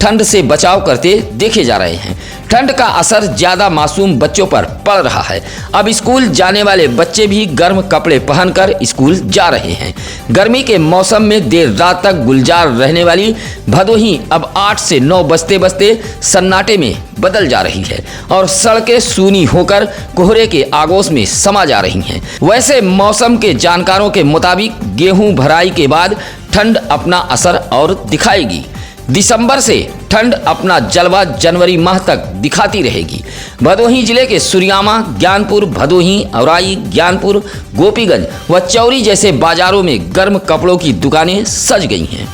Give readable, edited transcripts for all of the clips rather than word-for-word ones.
ठंड से बचाव करते देखे जा रहे हैं। ठंड का असर ज्यादा मासूम बच्चों पर पड़ रहा है। अब स्कूल जाने वाले बच्चे भी गर्म कपड़े पहनकर स्कूल जा रहे हैं। गर्मी के मौसम में देर रात तक गुलजार रहने वाली भदोही अब 8 से 9 बजते बजते सन्नाटे में बदल जा रही है और सड़कें सूनी होकर कोहरे के आगोश में समा जा रही हैं। वैसे मौसम के जानकारों के मुताबिक गेहूं भराई के बाद ठंड अपना असर और दिखाएगी। दिसंबर से ठंड अपना जलवा जनवरी माह तक दिखाती रहेगी। भदोही जिले के सुरियामा, ज्ञानपुर, भदोही, औराई, ज्ञानपुर, गोपीगंज व चौरी जैसे बाजारों में गर्म कपड़ों की दुकानें सज गई हैं।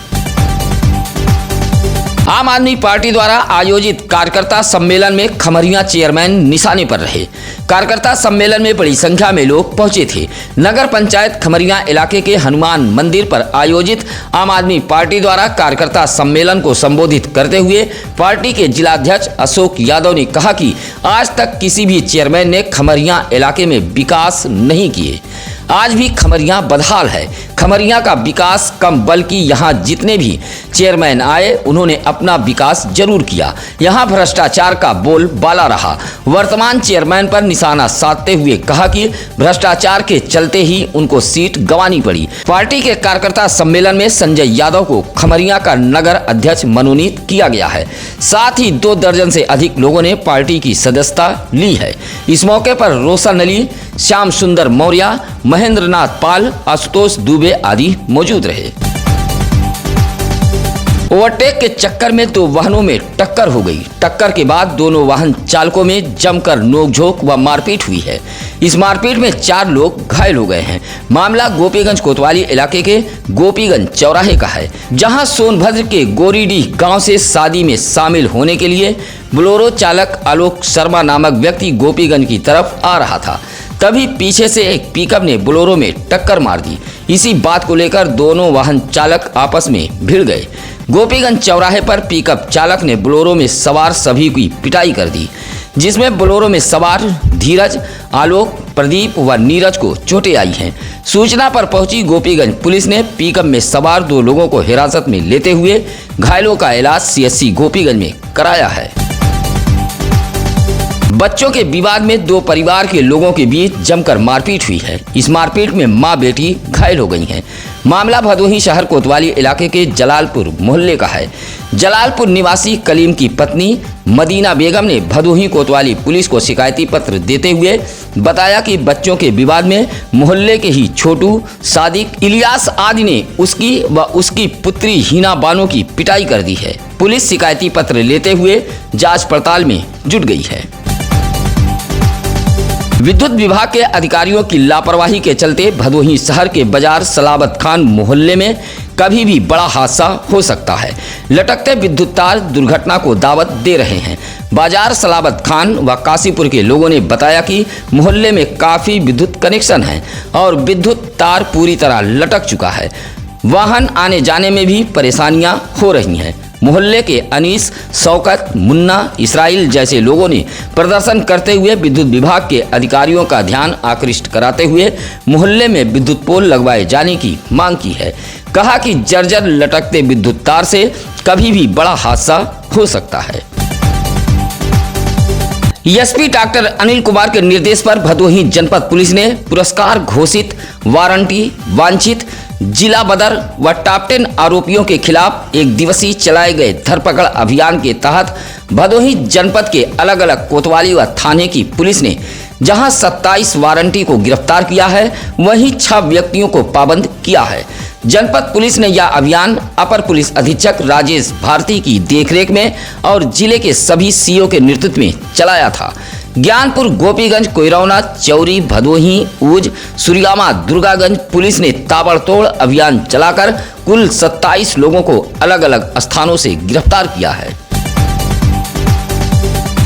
आम आदमी पार्टी द्वारा आयोजित कार्यकर्ता सम्मेलन में खमरिया चेयरमैन निशाने पर रहे। कार्यकर्ता सम्मेलन में बड़ी संख्या में लोग पहुंचे थे। नगर पंचायत खमरिया इलाके के हनुमान मंदिर पर आयोजित आम आदमी पार्टी द्वारा कार्यकर्ता सम्मेलन को संबोधित करते हुए पार्टी के जिलाध्यक्ष अशोक यादव ने कहा कि आज तक किसी भी चेयरमैन ने खमरिया इलाके में विकास नहीं किए। आज भी खमरिया बदहाल है। खमरिया का विकास कम, बल्कि यहाँ जितने भी चेयरमैन आए उन्होंने अपना विकास जरूर किया। यहाँ भ्रष्टाचार का बोल बाला रहा। वर्तमान चेयरमैन पर निशाना साधते हुए कहा कि भ्रष्टाचार के चलते ही उनको सीट गंवानी पड़ी। पार्टी के कार्यकर्ता सम्मेलन में संजय यादव को खमरिया का नगर अध्यक्ष मनोनीत किया गया है। साथ ही 2 दर्जन से अधिक लोगों ने पार्टी की सदस्यता ली है। इस मौके पर रोशन अली, श्याम सुंदर मौर्य, महेंद्र नाथ पाल, आशुतोष दुबे आदि मौजूद रहे। ओवरटेक के चक्कर में 2 वाहनों में टक्कर हो गई। टक्कर के बाद दोनों वाहन चालकों में जमकर नोकझोंक व मारपीट हुई है। इस मारपीट में 4 लोग घायल हो गए हैं। मामला गोपीगंज कोतवाली इलाके के गोपीगंज चौराहे का है, जहां सोनभद्र के गोरीडीह गांव से शादी में शामिल होने के लिए बोलेरो चालक आलोक शर्मा नामक व्यक्ति गोपीगंज की तरफ आ रहा था। तभी पीछे से एक पिकअप ने बोलेरो में टक्कर मार दी। इसी बात को लेकर दोनों वाहन चालक आपस में भिड़ गए। गोपीगंज चौराहे पर पिकअप चालक ने बोलेरो में सवार सभी की पिटाई कर दी, जिसमें बोलेरो में सवार धीरज, आलोक, प्रदीप व नीरज को चोटें आई हैं। सूचना पर पहुंची गोपीगंज पुलिस ने पिकअप में सवार 2 लोगों को हिरासत में लेते हुए घायलों का इलाज सीएचसी गोपीगंज में कराया है। बच्चों के विवाद में 2 परिवार के लोगों के बीच जमकर मारपीट हुई है। इस मारपीट में मां बेटी घायल हो गई हैं। मामला भदोही शहर कोतवाली इलाके के जलालपुर मोहल्ले का है। जलालपुर निवासी कलीम की पत्नी मदीना बेगम ने भदोही कोतवाली पुलिस को शिकायती पत्र देते हुए बताया कि बच्चों के विवाद में मोहल्ले के ही छोटू, सादिक, इलियास आदि ने उसकी व उसकी पुत्री हिना बानो की पिटाई कर दी है। पुलिस शिकायती पत्र लेते हुए जांच पड़ताल में जुट गई है। विद्युत विभाग के अधिकारियों की लापरवाही के चलते भदोही शहर के बाजार सलाबत खान मोहल्ले में कभी भी बड़ा हादसा हो सकता है। लटकते विद्युत तार दुर्घटना को दावत दे रहे हैं। बाजार सलाबत खान व काशीपुर के लोगों ने बताया कि मोहल्ले में काफ़ी विद्युत कनेक्शन हैं और विद्युत तार पूरी तरह लटक चुका है। वाहन आने जाने में भी परेशानियां हो रही हैं। मोहल्ले के अनीस, शौकत, मुन्ना, इसराइल जैसे लोगों ने प्रदर्शन करते हुए विद्युत विभाग के अधिकारियों का ध्यान आकृष्ट कराते हुए मोहल्ले में विद्युत पोल लगवाए जाने की मांग की है। कहा कि जर्जर लटकते विद्युत तार से कभी भी बड़ा हादसा हो सकता है। एसपी डॉक्टर अनिल कुमार के निर्देश पर भदोही जनपद पुलिस ने पुरस्कार घोषित वारंटी वांछित जिला बदर व टॉप 10 आरोपियों के खिलाफ 1 दिवसीय चलाए गए धरपकड़ अभियान के तहत भदोही जनपद के अलग अलग कोतवाली व थाने की पुलिस ने जहां 27 वारंटी को गिरफ्तार किया है, वहीं 6 व्यक्तियों को पाबंद किया है। जनपद पुलिस ने यह अभियान अपर पुलिस अधीक्षक राजेश भारती की देखरेख में और जिले के सभी सीओ के नेतृत्व में चलाया था। ज्ञानपुर, गोपीगंज, कोइरौना, चौरी, भदोही, ऊज, सुरियामा, दुर्गागंज पुलिस ने ताबड़तोड़ अभियान चलाकर कुल 27 लोगों को अलग अलग स्थानों से गिरफ्तार किया है।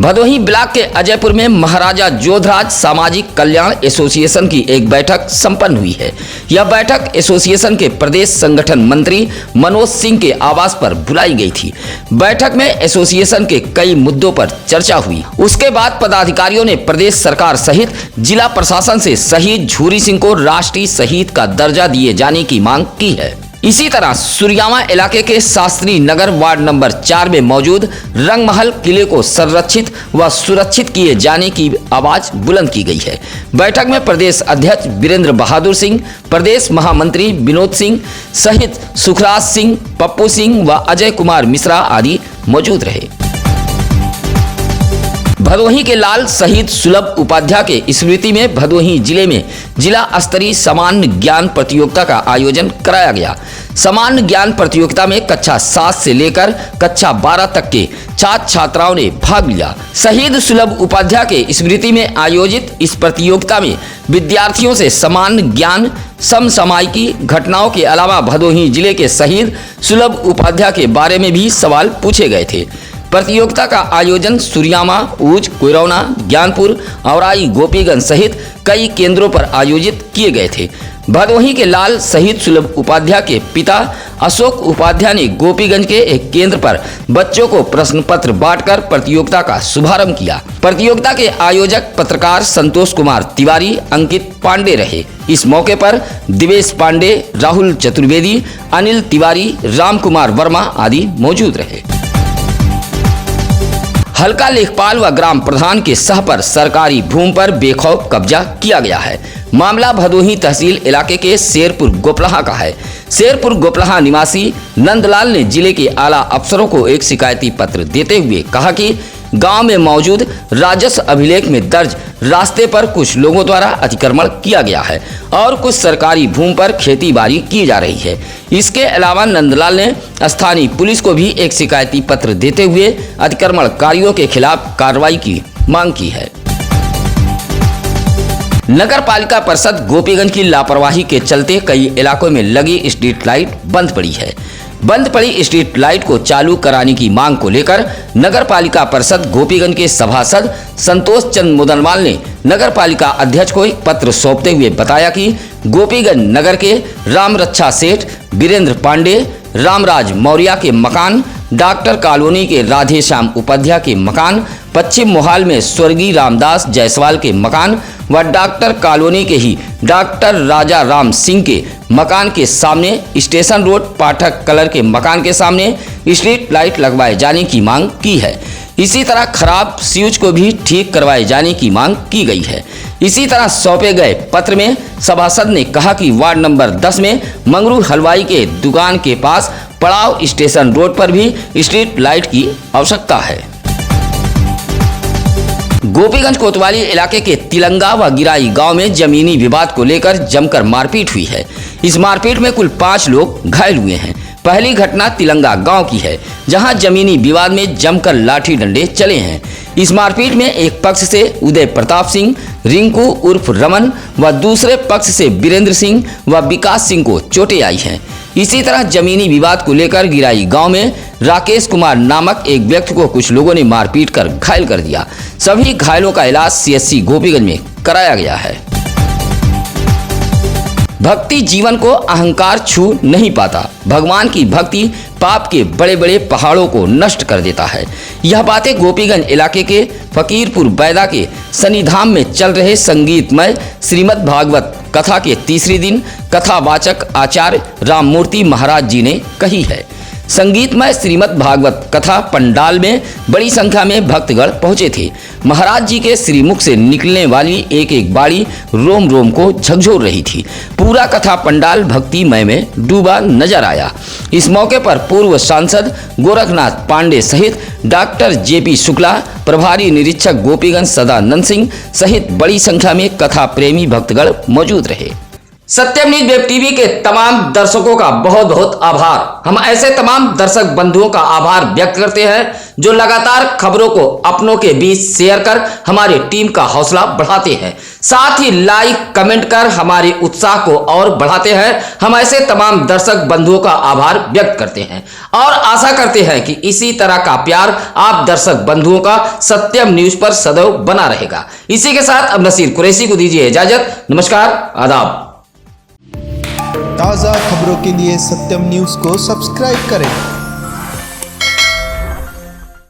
भदोही ब्लॉक के अजयपुर में महाराजा जोधराज सामाजिक कल्याण एसोसिएशन की एक बैठक संपन्न हुई है। यह बैठक एसोसिएशन के प्रदेश संगठन मंत्री मनोज सिंह के आवास पर बुलाई गई थी। बैठक में एसोसिएशन के कई मुद्दों पर चर्चा हुई। उसके बाद पदाधिकारियों ने प्रदेश सरकार सहित जिला प्रशासन से शहीद झूरी सिंह को राष्ट्रीय शहीद का दर्जा दिए जाने की मांग की है। इसी तरह सुरियामा इलाके के शास्त्री नगर वार्ड नंबर 4 में मौजूद रंगमहल किले को संरक्षित व सुरक्षित किए जाने की आवाज बुलंद की गई है। बैठक में प्रदेश अध्यक्ष वीरेंद्र बहादुर सिंह, प्रदेश महामंत्री विनोद सिंह सहित सुखराज सिंह, पप्पू सिंह व अजय कुमार मिश्रा आदि मौजूद रहे। भदोही के लाल शहीद सुलभ उपाध्याय के स्मृति में भदोही जिले में जिला स्तरीय सामान्य ज्ञान प्रतियोगिता का आयोजन कराया गया। सामान्य ज्ञान प्रतियोगिता में कक्षा 7 से लेकर कक्षा 12 तक के छात्र छात्राओं ने भाग लिया। शहीद सुलभ उपाध्याय के स्मृति में आयोजित इस प्रतियोगिता में विद्यार्थियों से सामान्य ज्ञान, समसामयिकी घटनाओं के अलावा भदोही जिले के शहीद सुलभ उपाध्याय के बारे में भी सवाल पूछे गए थे। प्रतियोगिता का आयोजन सुरियामा, ऊज, कोयरौना, ज्ञानपुर, औराई, गोपीगंज सहित कई केंद्रों पर आयोजित किए गए थे। भदोही के लाल शहीद सुलभ उपाध्याय के पिता अशोक उपाध्याय ने गोपीगंज के एक केंद्र पर बच्चों को प्रश्न पत्र बांटकर प्रतियोगिता का शुभारंभ किया। प्रतियोगिता के आयोजक पत्रकार संतोष कुमार तिवारी, अंकित पांडे रहे। इस मौके पर दिवेश पांडे, राहुल चतुर्वेदी, अनिल तिवारी, राम कुमार वर्मा आदि मौजूद रहे। हल्का लेखपाल व ग्राम प्रधान के सह पर सरकारी भूमि पर बेखौफ कब्जा किया गया है। मामला भदोही तहसील इलाके के शेरपुर गोपलहा का है। शेरपुर गोपलहा निवासी नंदलाल ने जिले के आला अफसरों को एक शिकायती पत्र देते हुए कहा कि गांव में मौजूद राजस्व अभिलेख में दर्ज रास्ते पर कुछ लोगों द्वारा अतिक्रमण किया गया है और कुछ सरकारी भूमि पर खेती बाड़ी की जा रही है। इसके अलावा नंदलाल ने स्थानीय पुलिस को भी एक शिकायती पत्र देते हुए अतिक्रमणकारियों के खिलाफ कार्रवाई की मांग की है। नगर पालिका परिषद गोपीगंज की लापरवाही के चलते कई इलाकों में लगी स्ट्रीट लाइट बंद पड़ी है। बंद पड़ी स्ट्रीट लाइट को चालू कराने की मांग को लेकर नगर पालिका परिषद गोपीगंज के सभासद संतोष चंद मुदनवाल ने नगर पालिका अध्यक्ष को एक पत्र सौंपते हुए बताया कि गोपीगंज नगर के राम रक्षा सेठ, वीरेंद्र पांडे, रामराज मौर्य के मकान, डॉक्टर कॉलोनी के राधेश्याम उपाध्याय के मकान, पश्चिम मोहाल में स्वर्गीय रामदास जायसवाल के मकान व डॉक्टर कॉलोनी के ही डॉक्टर राजा राम सिंह के मकान के सामने, स्टेशन रोड पाठक कलर के मकान के सामने स्ट्रीट लाइट लगवाए जाने की मांग की है। इसी तरह खराब स्विच को भी ठीक करवाए जाने की मांग की गई है। इसी तरह सौंपे गए पत्र में सभासद ने कहा कि वार्ड नंबर 10 में मंगरू हलवाई के दुकान के पास पड़ाव स्टेशन रोड पर भी स्ट्रीट लाइट की आवश्यकता है। गोपीगंज कोतवाली इलाके के तिलंगा व गिराई गांव में जमीनी विवाद को लेकर जमकर मारपीट हुई है। इस मारपीट में कुल 5 लोग घायल हुए हैं। पहली घटना तिलंगा गांव की है, जहां जमीनी विवाद में जमकर लाठी डंडे चले हैं। इस मारपीट में एक पक्ष से उदय प्रताप सिंह, रिंकू उर्फ रमन व दूसरे पक्ष से वीरेंद्र सिंह व विकास सिंह को चोटें आई हैं। इसी तरह जमीनी विवाद को लेकर गिराई गांव में राकेश कुमार नामक एक व्यक्ति को कुछ लोगों ने मारपीट कर घायल कर दिया। सभी घायलों का इलाज सीएचसी गोपीगंज में कराया गया है। भक्ति जीवन को अहंकार छू नहीं पाता। भगवान की भक्ति पाप के बड़े बड़े पहाड़ों को नष्ट कर देता है। यह बातें गोपीगंज इलाके के फकीरपुर बैदा के सन्निधाम में चल रहे संगीतमय श्रीमद् भागवत कथा के तीसरे दिन कथावाचक आचार्य राममूर्ति महाराज जी ने कही है। संगीतमय श्रीमद् भागवत कथा पंडाल में बड़ी संख्या में भक्तगण पहुंचे थे। महाराज जी के श्रीमुख से निकलने वाली एक एक बाणी रोम रोम को झकझोर रही थी। पूरा कथा पंडाल भक्तिमय में डूबा नजर आया। इस मौके पर पूर्व सांसद गोरखनाथ पांडे सहित डॉक्टर जेपी शुक्ला, प्रभारी निरीक्षक गोपीगंज सदानंद सिंह सहित बड़ी संख्या में कथा प्रेमी भक्तगण मौजूद रहे। सत्यम न्यूज वेब टीवी के तमाम दर्शकों का बहुत बहुत आभार। हम ऐसे तमाम दर्शक बंधुओं का आभार व्यक्त करते हैं जो लगातार खबरों को अपनों के बीच शेयर कर हमारी टीम का हौसला बढ़ाते हैं, साथ ही लाइक कमेंट कर हमारे उत्साह को और बढ़ाते हैं। हम ऐसे तमाम दर्शक बंधुओं का आभार व्यक्त करते हैं और आशा करते हैं कि इसी तरह का प्यार आप दर्शक बंधुओं का सत्यम न्यूज पर सदैव बना रहेगा। इसी के साथ अब नसीर कुरैशी को दीजिए इजाजत। नमस्कार, आदाब। ताज़ा खबरों के लिए सत्यम न्यूज़ को सब्सक्राइब करें